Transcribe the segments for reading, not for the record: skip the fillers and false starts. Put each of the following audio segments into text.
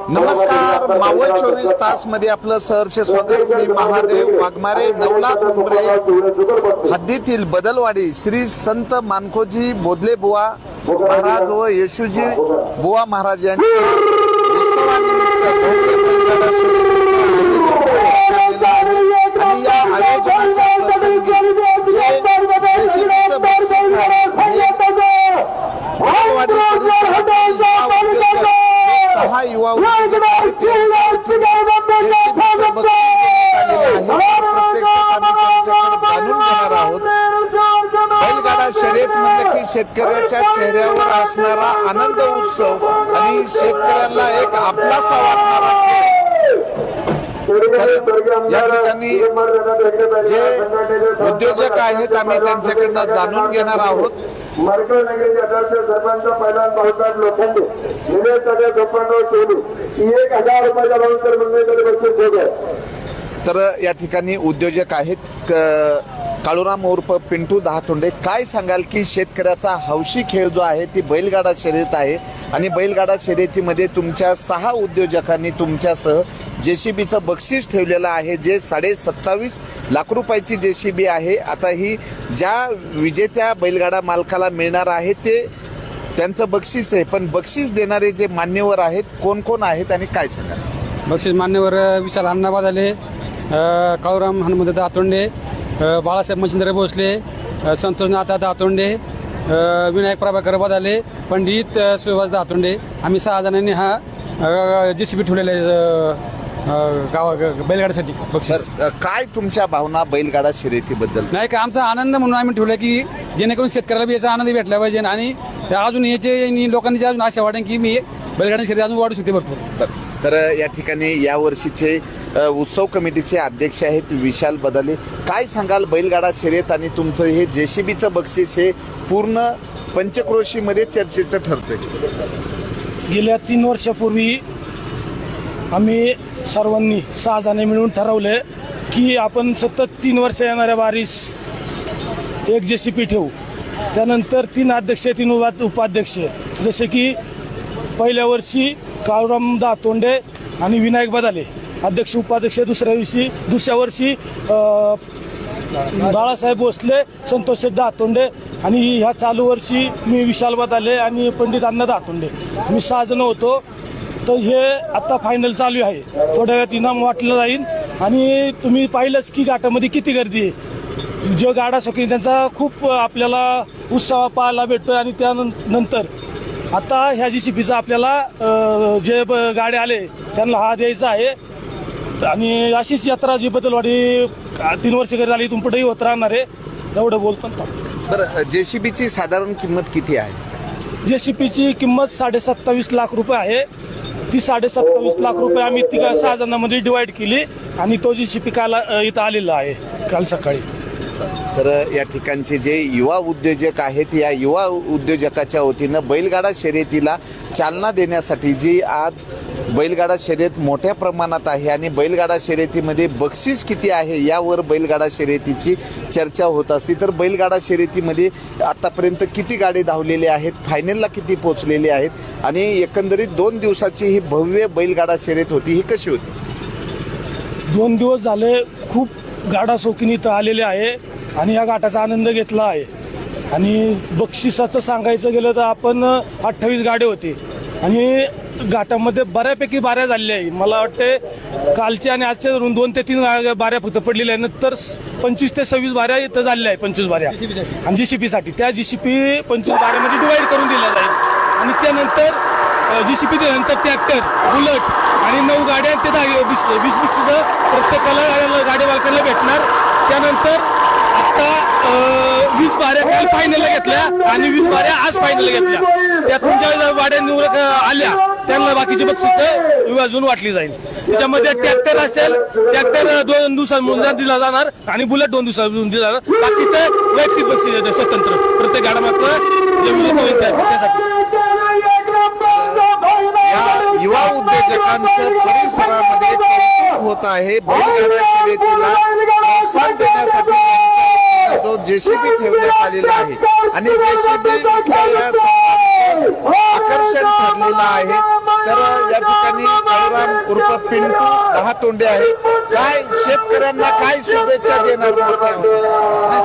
नमस्कार, मावळ 24 तास मध्ये आपलं सहर्ष स्वागत. मी महादेव वाघमारे, नवला कुंभरे हद्दीतील बदलवाडी श्री संत मानकोजी बोधले बुवा महाराज व येशूजी बुवा महाराज यांच्या उत्सवानिमित्त भव्य बैलगाडा शर्यतीचं आयोजन आणि या आयोजनाच्या प्रसंगी जेसीबीचं बक्षीस बदलवाडी परिसरातील सहा युवा जाणून घेणार आहोत. बैलगाडा शर्यत म्हणलं की शेतकऱ्याच्या चेहऱ्यावर असणारा आनंद उत्सव आणि शेतकऱ्याला एक आपलासा वाटणारा या ठिकाणी जे उद्योजक आहेत आम्ही त्यांच्याकडनं जाणून घेणार आहोत. सरपंच पहिला भाऊसाहेब लोखंडे निलेश गोपाळराव शेलू 1000 रुपयाच्या भाऊसाहेब मंडळीकडे बक्षीस ठेवलं. तर या ठिकाणी उद्योजक आहेत काळूराम उर्फ पिंटू दहातोंडे. काय सांगाल की शेतकऱ्याचा हौशी खेळ जो आहे ती बैलगाडा शर्यत आहे आणि बैलगाडा शर्यतीमध्ये तुमच्या 6 उद्योजकांनी तुमच्यासह जेसीबीचं बक्षीस ठेवलेलं आहे, जे 27.5 लाख रुपयाची जेसीबी आहे. आता ही ज्या विजेत्या बैलगाडा मालकाला मिळणार आहे ते त्यांचं बक्षीस आहे, पण बक्षीस देणारे जे मान्यवर आहेत कोण कोण आहेत आणि काय सांगाल? बक्षीस मान्यवर विशाल अण्णा बादाले, काळूराम हनुमंत दहातोंडे, बाळासाहेब मच्छिंद्र भोसले, संतोष नाथा दहातोंडे, विनायक प्रभाकर बदाले, पंडित सुभाष दहातोंडे. आम्ही 6 जणांनी हा जेसीबी ठेवलेला आहे बैलगाड्यासाठी बक्षीस. काय तुमच्या भावना बैलगाडा शर्यतीबद्दल? नाही का, आमचा आनंद म्हणून आम्ही ठेवला की जेणेकरून शेतकऱ्याला बी याचा आनंद भेटला पाहिजे आणि अजून याचे लोकांनी अजून आशा वाटेल की मी बैलगाडा शर्यत अजून वाढू शकते भरपूर. तर या ठिकाणी या वर्षीचे उत्सव कमिटीचे अध्यक्ष आहेत विशाल बदाले. काय सांगाल बैलगाडा शर्यत आणि तुमचं हे जेसीबीचं बक्षीस हे पूर्ण पंचक्रोशीमध्ये चर्चेचं ठरतंय? गेल्या 3 वर्षापूर्वी आम्ही सर्वांनी 6 जण मिळून ठरवलं की आपण सतत 3 वर्ष येणाऱ्या वारीस एक जेसीबी ठेवू. त्यानंतर 3 अध्यक्ष 3 उपाध्यक्ष, जसे की पहिल्या वर्षी काळूराम दहातोंडे आणि विनायक बदाले अध्यक्ष उपाध्यक्ष, दुसऱ्या वर्षी बाळासाहेब भोसले, संतोष दहातोंडे आणि ह्या चालू वर्षी मी विशाल बदाले आणि पंडित अण्णा दहातोंडे, आम्ही 6 जण होतो. तर हे आता फायनल चालू आहे. थोड्या वेळात इनाम वाटलं जाईल आणि तुम्ही पाहिलंच की घाटामध्ये किती गर्दी आहे. जो गाडा शौकीन त्यांचा खूप आपल्याला उत्साह पाहायला भेटतो आणि त्यानंतर आता ह्या जेसीबीचा आपल्याला जे गाड्या आले त्यांना हा द्यायचा आहे आणि अशीच यात्रा जी बदलवाडी 3 वर्ष घरी झाली इथून पुढेही होत राहणार आहे. एवढं बोलतो. बरं, जेसीबीची साधारण किंमत किती आहे? जेसीबीची किंमत 27.5 लाख रुपये आहे. ती 27.5 लाख रुपये आम्ही 6 जणांमध्ये डिवाइड केली आणि तो जेसीबी काल इथं आलेला आहे काल सकाळी. तर या ठिकाणचे जे युवा उद्योजक आहेत या युवा उद्योजकाच्या वतीनं बैलगाडा शर्यतीला चालना देण्यासाठी जी आज बैलगाडा शर्यत मोठ्या प्रमाणात आहे आणि बैलगाडा शर्यतीमध्ये बक्षीस किती आहे यावर बैलगाडा शर्यतीची चर्चा होत असते. तर बैलगाडा शर्यतीमध्ये आतापर्यंत किती गाडी धावलेले आहेत, फायनलला किती पोहोचलेले आहेत आणि एकंदरीत 2 दिवसाची ही भव्य बैलगाडा शर्यत होती, ही कशी होती? 2 दिवस झाले खूप गाडा शौकीन इथं आलेले आहे आणि या घाटाचा आनंद घेतला आहे. आणि बक्षिसाचं सांगायचं गेलं तर आपण 28 गाडी होती आणि घाटामध्ये बऱ्यापैकी बाऱ्या झालेल्या आहे. मला वाटते कालचे आणि आजचे धरून 2 ते 3 बाऱ्या फक्त पडलेल्या आहे. नंतर 25 ते 26 बाऱ्या इथं झालेल्या आहे, 25 बाऱ्या. आणि जेसीबीसाठी त्या जेसीबी 25 बाऱ्यामध्ये डिवाइड करून दिल्या जाईल आणि त्यानंतर जेसीबी दिल्यानंतर ट्रॅक्टर, बुलेट आणि 9 गाड्या ते 20 बक्षिसं प्रत्येकाला गाडी मालकाला भेटणार. त्यानंतर आता 20 बाऱ्या काल फायनलला घेतल्या आणि 20 बाऱ्या आज फायनलला घेतल्या. त्यातून ज्या गाड्या निवड आल्या त्यांना बाकीची बक्षिसं विभाजून वाटली जाईल. त्याच्यामध्ये ट्रॅक्टर असेल, ट्रॅक्टर 2 दिवसांमध्ये दिला जाणार आणि बुलेट 2 दिवसांमध्ये दिला जाणार. बाकीचं वैयक्तिक बक्षीस स्वतंत्र प्रत्येक गाडा मात्र त्यासाठी. या युवा उद्योजकांचं परिसरामध्ये कौतुक होत आहे. बैलगाडा शर्यतीला प्रोत्साहन देण्यासाठी जो जेसीबी ठेवण्यात आलेला आहे आणि जेसीबी आकर्षण ठरलेलं आहे. तर या ठिकाणी काळूराम उर्फ पिंटू दहातोंडे आहे. काय शेतकऱ्यांना काय शुभेच्छा देणार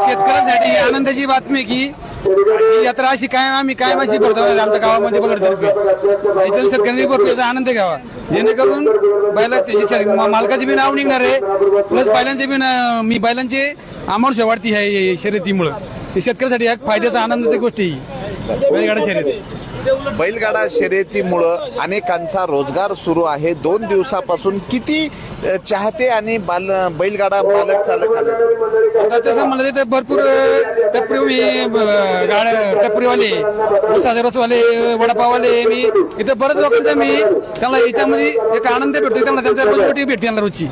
शेतकऱ्यांसाठी आनंदाची बातमी आहे की ही यात्रा अशी कायम आम्ही कायम अशी भरतो आमच्या गावामध्ये बलडतर्फे इथं शेतकऱ्यांनी भरपूर याचा आनंद घ्यावा जेणेकरून बैला त्याची मालकाचे बी नाव निघणार आहे प्लस बैलांचे बी मी बैलांचे अमाऊंट वाढती आहे शर्यतीमुळं हे शेतकऱ्यासाठी एक फायद्याचा आनंदाची गोष्ट आहे बैलगाडा शर्यत. बैलगाडा शर्यतीमुळं अनेकांचा रोजगार सुरू आहे. 2 दिवसापासून किती चाहते आणि बैलगाडा मालक चालक आले? आता तसं म्हणलं तर भरपूर टपरीवाले साजरसवाले वडापाववाले मी इथं बरेच लोकांचा मी त्यांना याच्यामध्ये एक आनंद भेटतो त्यांना त्यांचा रोजगारी भेटते त्यांना रोजची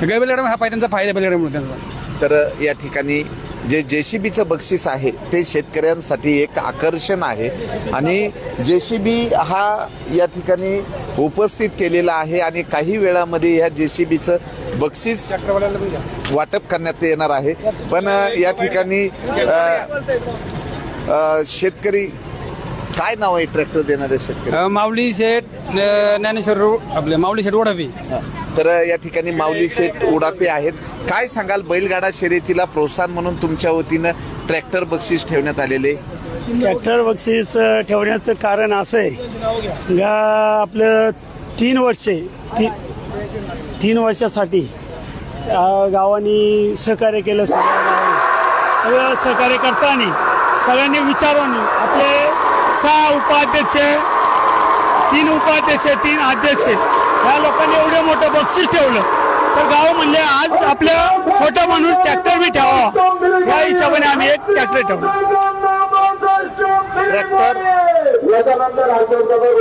बैलगाडा हा त्यांचा फायदा बैलगाड्यामुळे त्यांचा. तर या ठिकाणी जे जेसीबीचं बक्षीस आहे ते शेतकऱ्यांसाठी एक आकर्षण आहे आणि जेसीबी हा या ठिकाणी उपस्थित केलेला आहे आणि काही वेळामध्ये या जेसीबीचं बक्षीस वाटप करण्यात येणार आहे. पण या ठिकाणी शेतकरी काय नाव आहे ट्रॅक्टर देणारे शेतकरी? माऊली शेठ ज्ञानेश्वर आपले माऊली शेठ ओढावी. तर या ठिकाणी माऊली शेठ उडापे आहेत. काय सांगाल बैलगाडा शर्यतीला प्रोत्साहन म्हणून तुमच्या वतीनं ट्रॅक्टर बक्षीस ठेवण्यात आलेले? ट्रॅक्टर बक्षीस ठेवण्याचं कारण असं आहे का आपलं 3 वर्षासाठी गावांनी सहकार्य केलं सगळं सहकार्य करताना सगळ्यांनी विचारून आपले 6 उपाध्यक्ष 3 उपाध्यक्ष 3 अध्यक्ष या लोकांनी एवढं मोठं बक्षीस ठेवलं तर गाव म्हणले आज आपलं छोटं म्हणून ट्रॅक्टर बी ठेवावा या हिशोबाने आम्ही एक ट्रॅक्टर ठेवलं.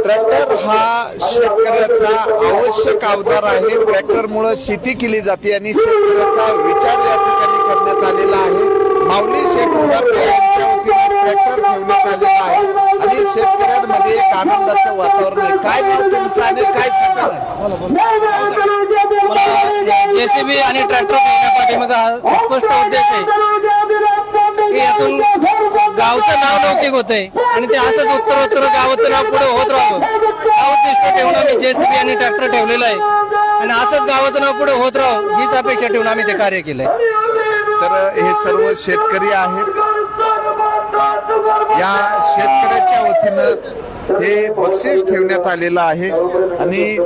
ट्रॅक्टर हा शेतकऱ्याचा आवश्यक अवजार आहे. ट्रॅक्टरमुळे शेती केली जाते आणि शेतकऱ्याचा विचार या ठिकाणी करण्यात आलेला आहे. माऊली शेठ उडापे यांच्या वतीने ट्रॅक्टर ठेवण्यात आलेला आहे आणि शेतकऱ्यांमध्ये एक आनंदाचं वातावरण आहे. काय नाव तुमचं आणि काय सांगाल? जेसीबी आणि ट्रॅक्टर पाठीमागे हा स्पष्ट उद्देश आहे की यातून गावचं नाव लौकिक होतंय आणि ते असंच उत्तरोत्तर गावाचं नाव पुढे होत राहावं हा उद्दिष्ट ठेवून आम्ही जेसीबी आणि ट्रॅक्टर ठेवलेलं आहे आणि असंच गावाचं नाव पुढे होत राहावं हीच अपेक्षा ठेवून आम्ही ते कार्य केलंय. तर हे सर्व शेतकरी आहेत. या शेतकऱ्याच्या वतीनं हे बक्षीस ठेवण्यात आलेलं आहे आणि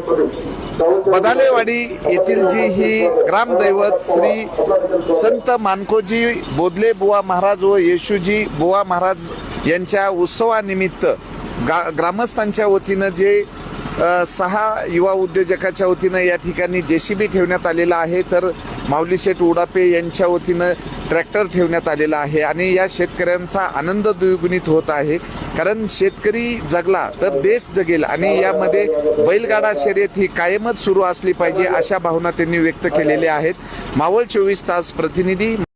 बदालेवाडी येथील जी ही ग्रामदैवत श्री संत मानकोजी बोधले बुवा महाराज व येशूजी बुवा महाराज यांच्या उत्सवानिमित्त ग्रामस्थांच्या वतीनं जे 6 युवा उद्योजकाच्या वतीनं या ठिकाणी जेसीबी ठेवण्यात आलेला आहे तर माऊली शेठ उडापे यांच्या वतीनं ट्रॅक्टर ठेवण्यात आलेला आहे आणि या शेतकऱ्यांचा आनंद द्विगुणित होत आहे. कारण शेतकरी जगला तर देश जगेल आणि यामध्ये बैलगाडा शर्यत ही कायमच सुरू असली पाहिजे अशा भावना त्यांनी व्यक्त केलेल्या आहेत. मावळ 24 तास प्रतिनिधी